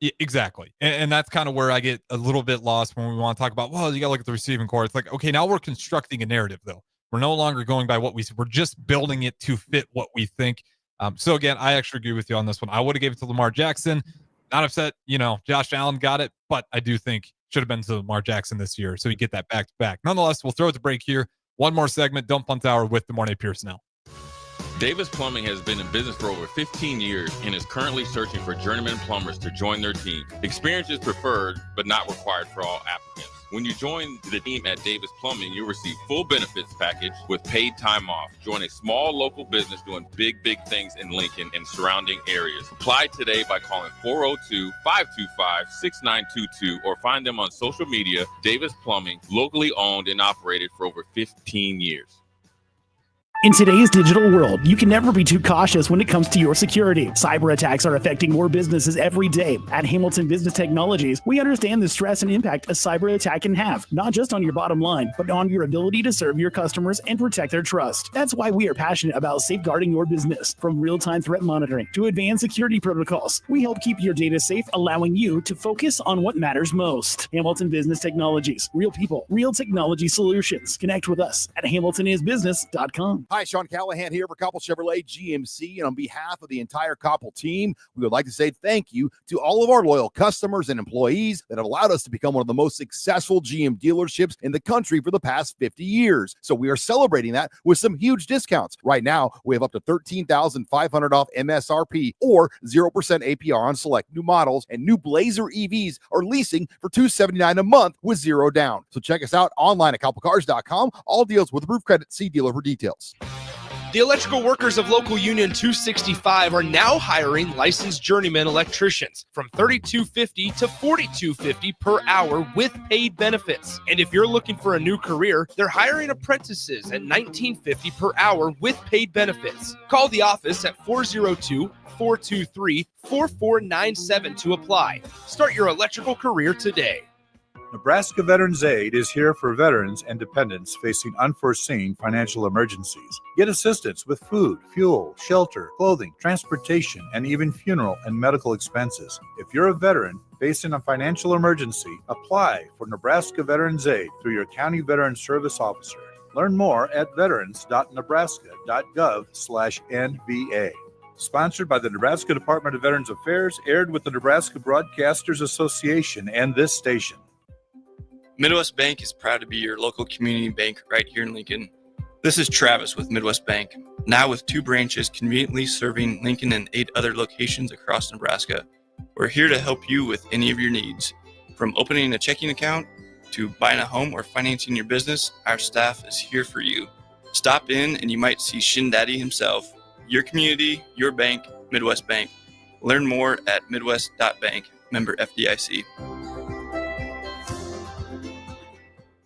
Yeah, exactly. And that's kind of where I get a little bit lost when we want to talk about, you got to look at the receiving core. It's okay, now we're constructing a narrative, though. We're no longer going by what we're just building it to fit what we think. So again, I actually agree with you on this one. I would have gave it to Lamar Jackson. Not upset, Josh Allen got it, but I do think should have been to Lamar Jackson this year. So you get that back to back. Nonetheless, we'll throw it to break here. One more segment, Don't Punt Hour with Good Morning Pierson-El. Davis Plumbing has been in business for over 15 years and is currently searching for journeyman plumbers to join their team. Experience is preferred, but not required for all applicants. When you join the team at Davis Plumbing, you'll receive full benefits package with paid time off. Join a small local business doing big things in Lincoln and surrounding areas. Apply today by calling 402-525-6922 or find them on social media. Davis Plumbing, locally owned and operated for over 15 years. In today's digital world, you can never be too cautious when it comes to your security. Cyber attacks are affecting more businesses every day. At Hamilton Business Technologies, we understand the stress and impact a cyber attack can have, not just on your bottom line, but on your ability to serve your customers and protect their trust. That's why we are passionate about safeguarding your business. From real-time threat monitoring to advanced security protocols, we help keep your data safe, allowing you to focus on what matters most. Hamilton Business Technologies. Real people, real technology solutions. Connect with us at hamiltonisbusiness.com. Hi, Sean Callahan here for Koppel Chevrolet GMC, and on behalf of the entire Koppel team, we would like to say thank you to all of our loyal customers and employees that have allowed us to become one of the most successful GM dealerships in the country for the past 50 years. So we are celebrating that with some huge discounts. Right now, we have up to $13,500 off MSRP or 0% APR on select new models, and new Blazer EVs are leasing for $279 a month with zero down. So check us out online at koppelcars.com. All deals with approved credit. See dealer for details. The electrical workers of Local Union 265 are now hiring licensed journeyman electricians from $32.50 to $42.50 per hour with paid benefits. And if you're looking for a new career, they're hiring apprentices at $19.50 per hour with paid benefits. Call the office at 402-423-4497 to apply. Start your electrical career today. Nebraska Veterans Aid is here for veterans and dependents facing unforeseen financial emergencies. Get assistance with food, fuel, shelter, clothing, transportation, and even funeral and medical expenses. If you're a veteran facing a financial emergency, apply for Nebraska Veterans Aid through your county veteran service officer. Learn more at veterans.nebraska.gov/NVA. Sponsored by the Nebraska Department of Veterans Affairs, aired with the Nebraska Broadcasters Association and this station. Midwest Bank is proud to be your local community bank right here in Lincoln. This is Travis with Midwest Bank, now with 2 branches conveniently serving Lincoln and 8 other locations across Nebraska. We're here to help you with any of your needs. From opening a checking account to buying a home or financing your business, our staff is here for you. Stop in and you might see Shin Daddy himself. Your community, your bank, Midwest Bank. Learn more at midwest.bank, member FDIC.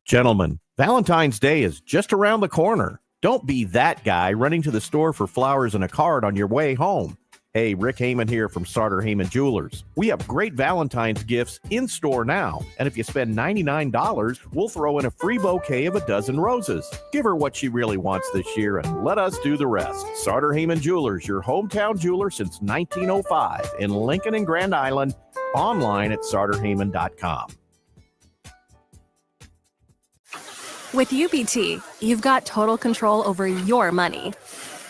Gentlemen, Valentine's Day is just around the corner. Don't be that guy running to the store for flowers and a card on your way home. Hey, Rick Heyman here from Sartor Heyman Jewelers. We have great Valentine's gifts in store now, and if you spend $99, we'll throw in a free bouquet of a dozen roses. Give her what she really wants this year, and let us do the rest. Sartor Heyman Jewelers, your hometown jeweler since 1905 in Lincoln and Grand Island. Online at sartorheyman.com. With UBT, you've got total control over your money.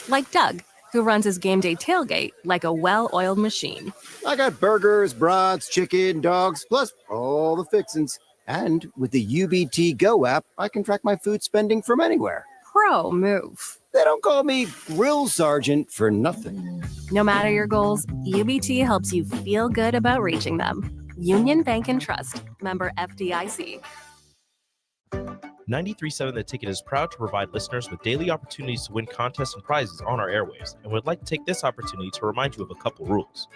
Like Doug, who runs his game day tailgate like a well-oiled machine. I got burgers, brats, chicken, dogs, plus all the fixins. And with the UBT Go app, I can track my food spending from anywhere. Pro move. They don't call me Grill Sergeant for nothing. No matter your goals, UBT helps you feel good about reaching them. Union Bank and Trust. Member FDIC. 93.7 The Ticket is proud to provide listeners with daily opportunities to win contests and prizes on our airwaves, and would like to take this opportunity to remind you of a couple rules.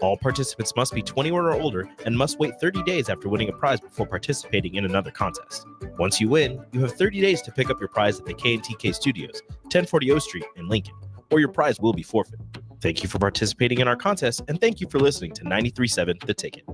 All participants must be 21 or older and must wait 30 days after winning a prize before participating in another contest. Once you win, you have 30 days to pick up your prize at the K&TK Studios, 1040 O Street in Lincoln, or your prize will be forfeit. Thank you for participating in our contest, and thank you for listening to 93.7 The Ticket.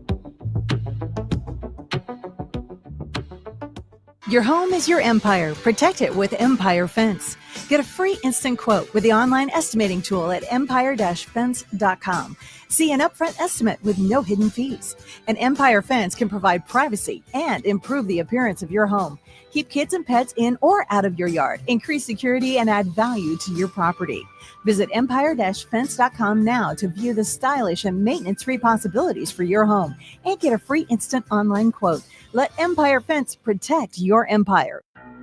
Your home is your empire. Protect it with Empire Fence. Get a free instant quote with the online estimating tool at empire-fence.com. See an upfront estimate with no hidden fees. An Empire Fence can provide privacy and improve the appearance of your home. Keep kids and pets in or out of your yard. Increase security and add value to your property. Visit empire-fence.com now to view the stylish and maintenance-free possibilities for your home and get a free instant online quote. Let Empire Fence protect your empire.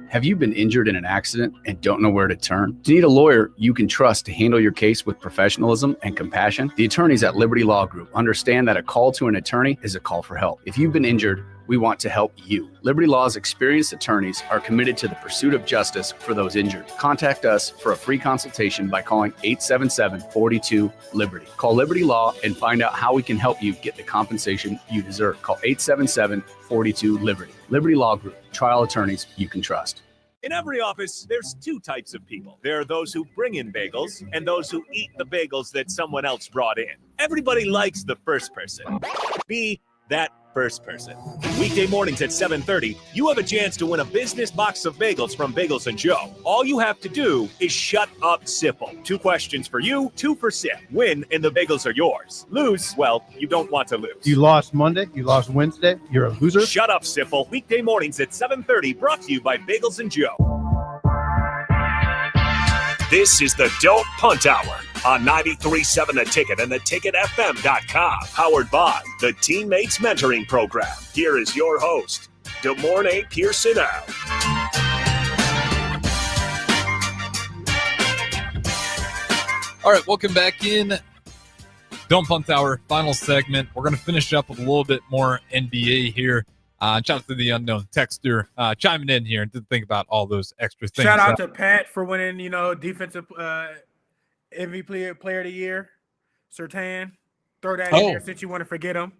Have you been injured in an accident and don't know where to turn? Do you need a lawyer you can trust to handle your case with professionalism and compassion? The attorneys at Liberty Law Group understand that a call to an attorney is a call for help. If you've been injured, we want to help you. Liberty Law's experienced attorneys are committed to the pursuit of justice for those injured. Contact us for a free consultation by calling 877-42-LIBERTY. Call Liberty Law and find out how we can help you get the compensation you deserve. Call 877-42-LIBERTY. Liberty Law Group, trial attorneys you can trust. In every office, there's 2 types of people. There are those who bring in bagels and those who eat the bagels that someone else brought in. Everybody likes the first person. Be that first person. Weekday mornings at 7:30, you have a chance to win a business box of bagels from Bagels & Joe. All you have to do is shut up, Sipple. 2 questions for you, 2 for Sip. Win and the bagels are yours. Lose, well, you don't want to lose. You lost Monday, you lost Wednesday, you're a loser. Shut up, Sipple. Weekday mornings at 7:30, brought to you by Bagels & Joe. This is the Don't Punt Hour on 93.7 The Ticket and theticketfm.com. Powered by the Teammates Mentoring Program. Here is your host, DeMornay Pierson-El. All right, welcome back in. Don't Punt Hour, final segment. We're going to finish up with a little bit more NBA here. Shout out to the unknown texter chiming in here and didn't think about all those extra things. Shout out to Pat for winning, defensive MVP player of the year. Sertan. Throw that in there since you want to forget him.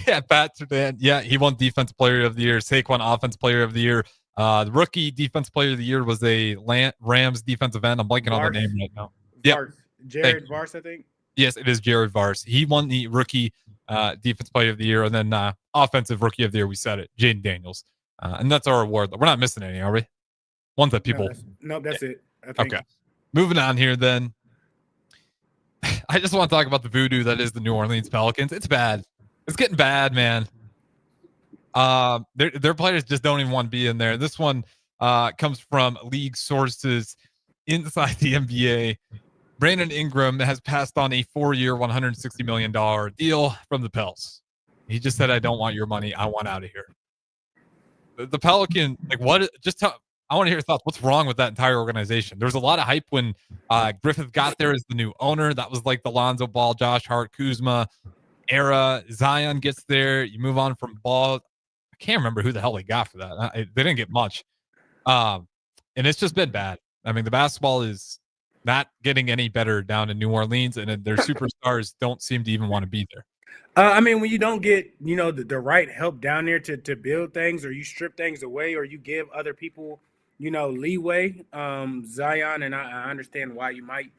Yeah, Pat Sertan. Yeah, he won Defense Player of the Year. Saquon Offense Player of the Year. The rookie Defense Player of the Year was a Rams defensive end. I'm blanking on their name right now. Yeah, Jared Vars, I think. Yes, it is Jared Vars. He won the rookie Defense Player of the Year, and then Offensive Rookie of the Year. We said it, Jaden Daniels, and that's our award. We're not missing any, are we? Ones that people. That's it. I think. Okay, moving on here. Then I just want to talk about the voodoo that is the New Orleans Pelicans. It's bad. It's getting bad, man. Their players just don't even want to be in there. This one comes from league sources inside the NBA. Brandon Ingram has passed on a 4-year, $160 million deal from the Pels. He just said, I don't want your money. I want out of here. The Pelican, what? I want to hear your thoughts. What's wrong with that entire organization? There was a lot of hype when Griffith got there as the new owner. That was like the Lonzo Ball, Josh Hart, Kuzma era. Zion gets there. You move on from Ball. I can't remember who the hell they got for that. They didn't get much. And it's just been bad. I mean, the basketball is not getting any better down in New Orleans, and their superstars don't seem to even want to be there. When you don't get, the right help down there to build things, or you strip things away, or you give other people, leeway, Zion, and I understand why you might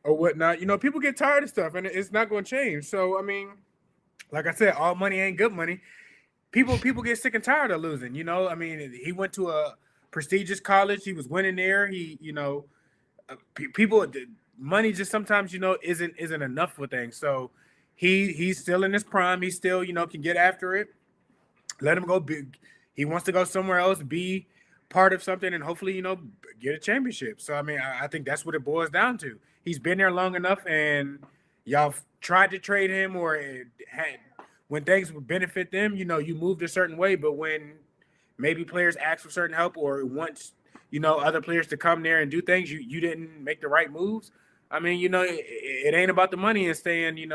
or whatnot. People get tired of stuff, and it's not going to change. So, like I said, all money ain't good money. People get sick and tired of losing, he went to a prestigious college. He was winning there. People, money just sometimes, isn't enough for things. So he's still in his prime. He still, can get after it. Let him go big. He wants to go somewhere else, be part of something, and hopefully, get a championship. So, I think that's what it boils down to. He's been there long enough, and y'all tried to trade him, or when things would benefit them, you moved a certain way. But when maybe players ask for certain help or want, other players to come there and do things, you didn't make the right moves. It ain't about the money and staying,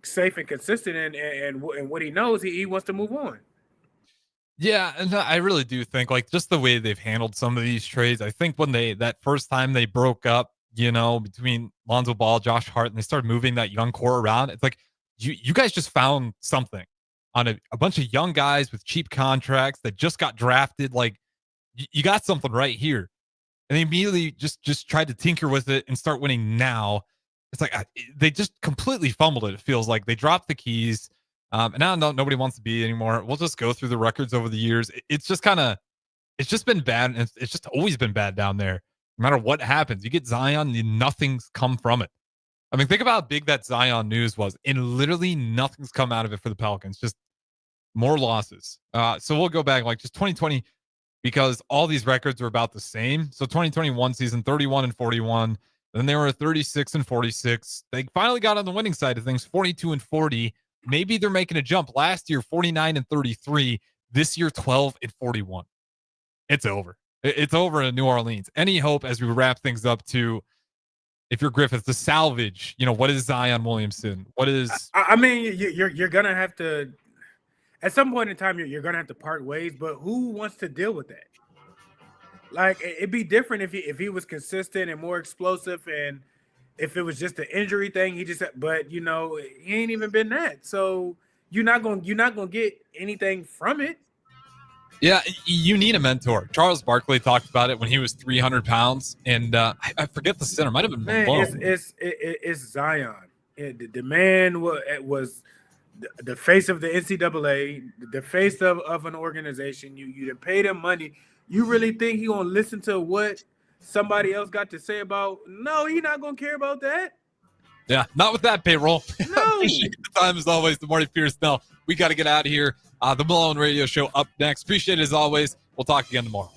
safe and consistent and what he knows, he wants to move on. Yeah, and I really do think, just the way they've handled some of these trades, I think when that first time they broke up, between Lonzo Ball, Josh Hart, and they started moving that young core around, it's like you guys just found something on a bunch of young guys with cheap contracts that just got drafted. You got something right here. And they immediately just tried to tinker with it and start winning now. It's like they just completely fumbled it. It feels like they dropped the keys. And now nobody wants to be anymore. We'll just go through the records over the years. It's just been bad. And it's just always been bad down there. No matter what happens, you get Zion and nothing's come from it. Think about how big that Zion news was, and literally nothing's come out of it for the Pelicans. Just more losses. So we'll go back just 2020, because all these records are about the same. So 2021 season, 31-41. Then they were 36-46. They finally got on the winning side of things, 42-40. Maybe they're making a jump. Last year, 49-33. This year, 12-41. It's over. It's over in New Orleans. Any hope as we wrap things up to, if you're Griffith, to salvage, what is Zion Williamson? What is... You're going to have to, at some point in time, you're going to have to part ways, but who wants to deal with that? It'd be different if he was consistent and more explosive, and if it was just an injury thing, but he ain't even been that. So you're not going to get anything from it. Yeah, you need a mentor. Charles Barkley talked about it when he was 300 pounds, and I forget the center. Might have been Malone. It's Zion. The man was the face of the NCAA, the face of an organization. You paid him money. You really think he gonna listen to what somebody else got to say about? No, he not gonna care about that. Yeah, not with that payroll. No. The time as always, the Marty Pierson-El. We got to get out of here. The Malone Radio Show up next. Appreciate it as always. We'll talk again tomorrow.